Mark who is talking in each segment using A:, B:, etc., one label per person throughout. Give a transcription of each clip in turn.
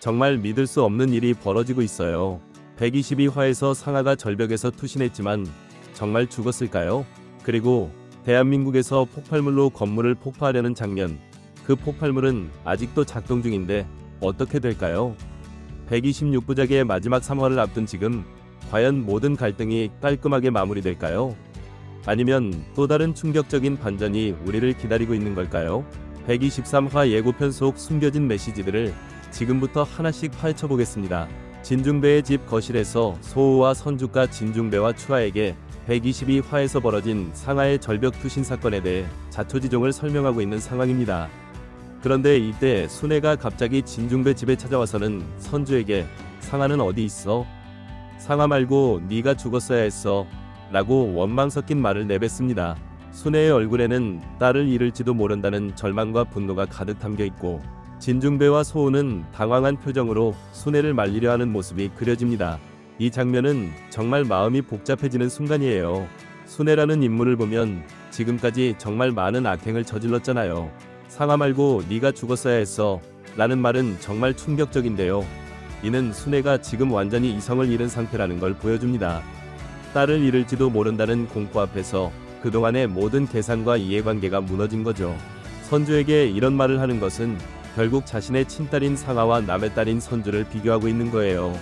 A: 정말 믿을 수 없는 일이 벌어지고 있어요. 122화에서 상아가 절벽에서 투신했지만 정말 죽었을까요? 그리고 대한민국에서 폭발물로 건물을 폭파하려는 장면. 그 폭발물은 아직도 작동 중인데 어떻게 될까요? 126부작의 마지막 3화를 앞둔 지금 과연 모든 갈등이 깔끔하게 마무리될까요? 아니면 또 다른 충격적인 반전이 우리를 기다리고 있는 걸까요? 123화 예고편 속 숨겨진 메시지들을 지금부터 하나씩 파헤쳐보겠습니다. 진중배의 집 거실에서 소우와 선주가 진중배와 추아에게 122화에서 벌어진 상하의 절벽 투신 사건에 대해 자초지종을 설명하고 있는 상황입니다. 그런데 이때 순애가 갑자기 진중배 집에 찾아와서는 선주에게 상하는 어디 있어? 상하 말고 네가 죽었어야 했어 라고 원망 섞인 말을 내뱉습니다. 순애의 얼굴에는 딸을 잃을지도 모른다는 절망과 분노가 가득 담겨 있고 진중배와 소우는 당황한 표정으로 순애를 말리려 하는 모습이 그려집니다. 이 장면은 정말 마음이 복잡해지는 순간이에요. 순애라는 인물을 보면 지금까지 정말 많은 악행을 저질렀잖아요. 상하 말고 네가 죽었어야 했어 라는 말은 정말 충격적인데요. 이는 순애가 지금 완전히 이성을 잃은 상태라는 걸 보여줍니다. 딸을 잃을지도 모른다는 공포 앞에서 그동안의 모든 계산과 이해관계가 무너진 거죠. 선주에게 이런 말을 하는 것은 결국 자신의 친딸인 상하와 남의 딸인 선주를 비교하고 있는 거예요.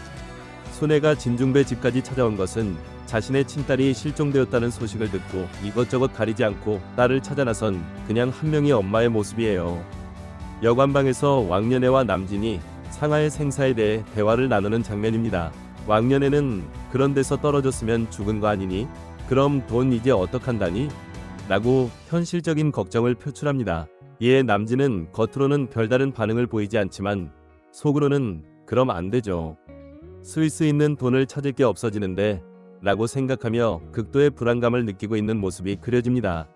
A: 순애가 진중배 집까지 찾아온 것은 자신의 친딸이 실종되었다는 소식을 듣고 이것저것 가리지 않고 딸을 찾아 나선 그냥 한 명의 엄마의 모습이에요. 여관방에서 왕년애와 남진이 상하의 생사에 대해 대화를 나누는 장면입니다. 왕년애는 그런 데서 떨어졌으면 죽은 거 아니니? 그럼 돈 이제 어떡한다니? 라고 현실적인 걱정을 표출합니다. 이에 남진은 겉으로는 별다른 반응을 보이지 않지만 속으로는 그럼 안 되죠. 스위스 있는 돈을 찾을 게 없어지는데 라고 생각하며 극도의 불안감을 느끼고 있는 모습이 그려집니다.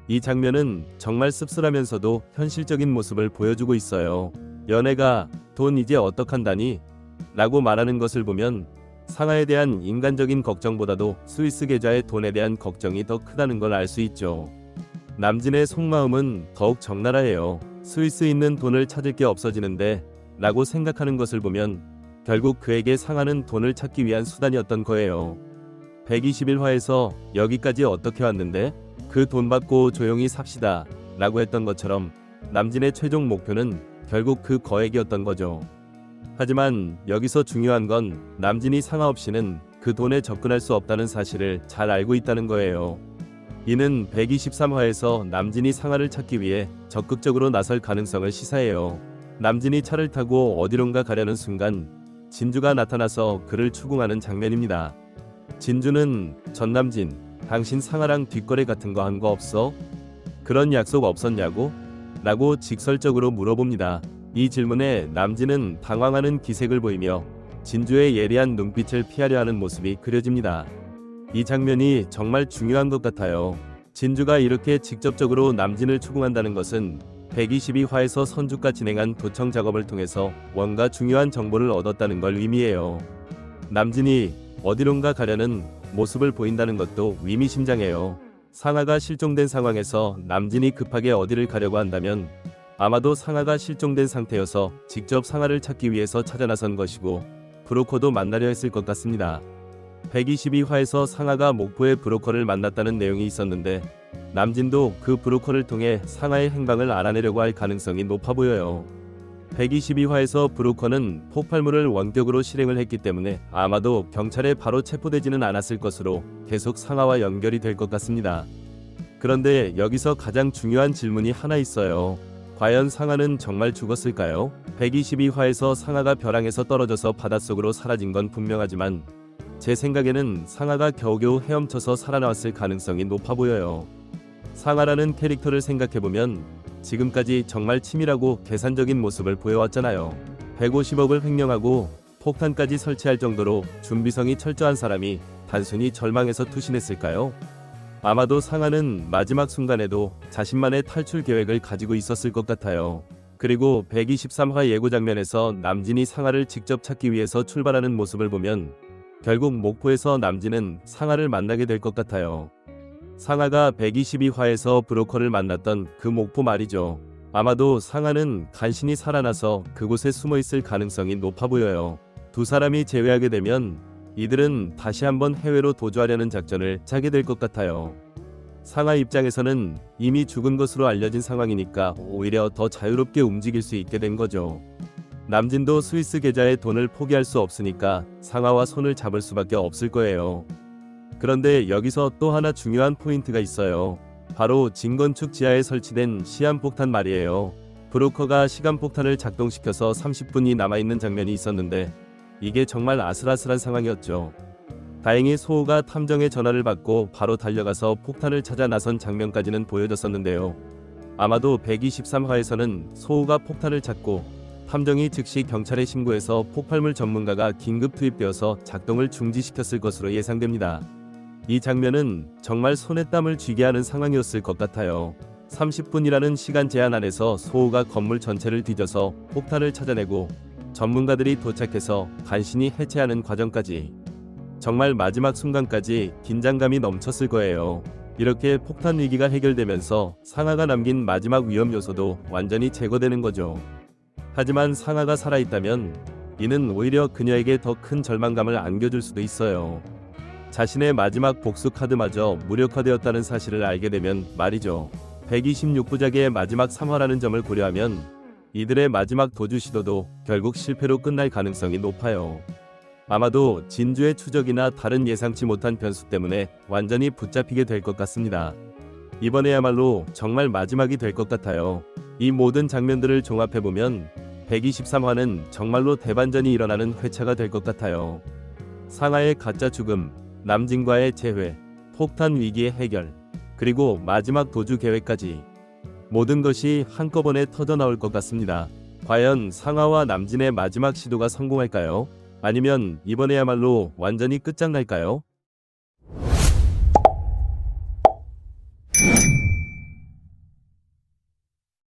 A: 이 장면은 정말 씁쓸하면서도 현실적인 모습을 보여주고 있어요. 연애가 돈 이제 어떡한다니? 라고 말하는 것을 보면 상하에 대한 인간적인 걱정보다도 스위스 계좌의 돈에 대한 걱정이 더 크다는 걸 알 수 있죠. 남진의 속마음은 더욱 적나라해요. 스위스 있는 돈을 찾을 게 없어지는데 라고 생각하는 것을 보면 결국 그에게 상하는 돈을 찾기 위한 수단이었던 거예요. 121화에서 여기까지 어떻게 왔는데? 그 돈 받고 조용히 삽시다 라고 했던 것처럼 남진의 최종 목표는 결국 그 거액이었던 거죠. 하지만 여기서 중요한 건 남진이 상하 없이는 그 돈에 접근할 수 없다는 사실을 잘 알고 있다는 거예요. 이는 123화에서 남진이 상하를 찾기 위해 적극적으로 나설 가능성을 시사해요. 남진이 차를 타고 어디론가 가려는 순간 진주가 나타나서 그를 추궁하는 장면입니다. 진주는 전남진, 당신 상하랑 뒷거래 같은 거 한 거 없어? 그런 약속 없었냐고? 라고 직설적으로 물어봅니다. 이 질문에 남진은 당황하는 기색을 보이며 진주의 예리한 눈빛을 피하려 하는 모습이 그려집니다. 이 장면이 정말 중요한 것 같아요. 진주가 이렇게 직접적으로 남진을 추궁한다는 것은 122화에서 선주가 진행한 도청 작업을 통해서 뭔가 중요한 정보를 얻었다는 걸 의미해요. 남진이 어디론가 가려는 모습을 보인다는 것도 의미심장해요. 상하가 실종된 상황에서 남진이 급하게 어디를 가려고 한다면 아마도 상하가 실종된 상태여서 직접 상하를 찾기 위해서 찾아 나선 것이고 브로커도 만나려 했을 것 같습니다. 122화에서 상하가 목포의 브로커를 만났다는 내용이 있었는데 남진도 그 브로커를 통해 상하의 행방을 알아내려고 할 가능성이 높아 보여요. 122화에서 브로커는 폭발물을 원격으로 실행을 했기 때문에 아마도 경찰에 바로 체포되지는 않았을 것으로 계속 상하와 연결이 될 것 같습니다. 그런데 여기서 가장 중요한 질문이 하나 있어요. 과연 상하는 정말 죽었을까요? 122화에서 상하가 벼랑에서 떨어져서 바닷속으로 사라진 건 분명하지만 제 생각에는 상하가 겨우겨우 헤엄쳐서 살아나왔을 가능성이 높아 보여요. 상하라는 캐릭터를 생각해보면 지금까지 정말 치밀하고 계산적인 모습을 보여왔잖아요. 150억을 횡령하고 폭탄까지 설치할 정도로 준비성이 철저한 사람이 단순히 절망해서 투신했을까요? 아마도 상하는 마지막 순간에도 자신만의 탈출 계획을 가지고 있었을 것 같아요. 그리고 123화 예고 장면에서 남진이 상하를 직접 찾기 위해서 출발하는 모습을 보면 결국 목포에서 남진은 상하를 만나게 될 것 같아요. 상하가 122화에서 브로커를 만났던 그 목포 말이죠. 아마도 상하는 간신히 살아나서 그곳에 숨어 있을 가능성이 높아 보여요. 두 사람이 제외하게 되면 이들은 다시 한번 해외로 도주하려는 작전을 짜게 될 것 같아요. 상하 입장에서는 이미 죽은 것으로 알려진 상황이니까 오히려 더 자유롭게 움직일 수 있게 된 거죠. 남진도 스위스 계좌에 돈을 포기할 수 없으니까 상하와 손을 잡을 수밖에 없을 거예요. 그런데 여기서 또 하나 중요한 포인트가 있어요. 바로 진건축 지하에 설치된 시한폭탄 말이에요. 브로커가 시간폭탄을 작동시켜서 30분이 남아있는 장면이 있었는데 이게 정말 아슬아슬한 상황이었죠. 다행히 소호가 탐정의 전화를 받고 바로 달려가서 폭탄을 찾아 나선 장면까지는 보여졌었는데요. 아마도 123화에서는 소호가 폭탄을 찾고 탐정이 즉시 경찰에 신고해서 폭발물 전문가가 긴급 투입되어서 작동을 중지시켰을 것으로 예상됩니다. 이 장면은 정말 손에 땀을 쥐게 하는 상황이었을 것 같아요. 30분이라는 시간 제한 안에서 소호가 건물 전체를 뒤져서 폭탄을 찾아내고 전문가들이 도착해서 간신히 해체하는 과정까지 정말 마지막 순간까지 긴장감이 넘쳤을 거예요. 이렇게 폭탄 위기가 해결되면서 상하가 남긴 마지막 위험 요소도 완전히 제거되는 거죠. 하지만 상하가 살아있다면 이는 오히려 그녀에게 더 큰 절망감을 안겨줄 수도 있어요. 자신의 마지막 복수 카드마저 무력화되었다는 사실을 알게 되면 말이죠. 126부작의 마지막 3화라는 점을 고려하면 이들의 마지막 도주 시도도 결국 실패로 끝날 가능성이 높아요. 아마도 진주의 추적이나 다른 예상치 못한 변수 때문에 완전히 붙잡히게 될 것 같습니다. 이번에야말로 정말 마지막이 될 것 같아요. 이 모든 장면들을 종합해보면 123화는 정말로 대반전이 일어나는 회차가 될 것 같아요. 상하의 가짜 죽음, 남진과의 재회, 폭탄 위기의 해결, 그리고 마지막 도주 계획까지 모든 것이 한꺼번에 터져나올 것 같습니다. 과연 상하와 남진의 마지막 시도가 성공할까요? 아니면 이번에야말로 완전히 끝장날까요?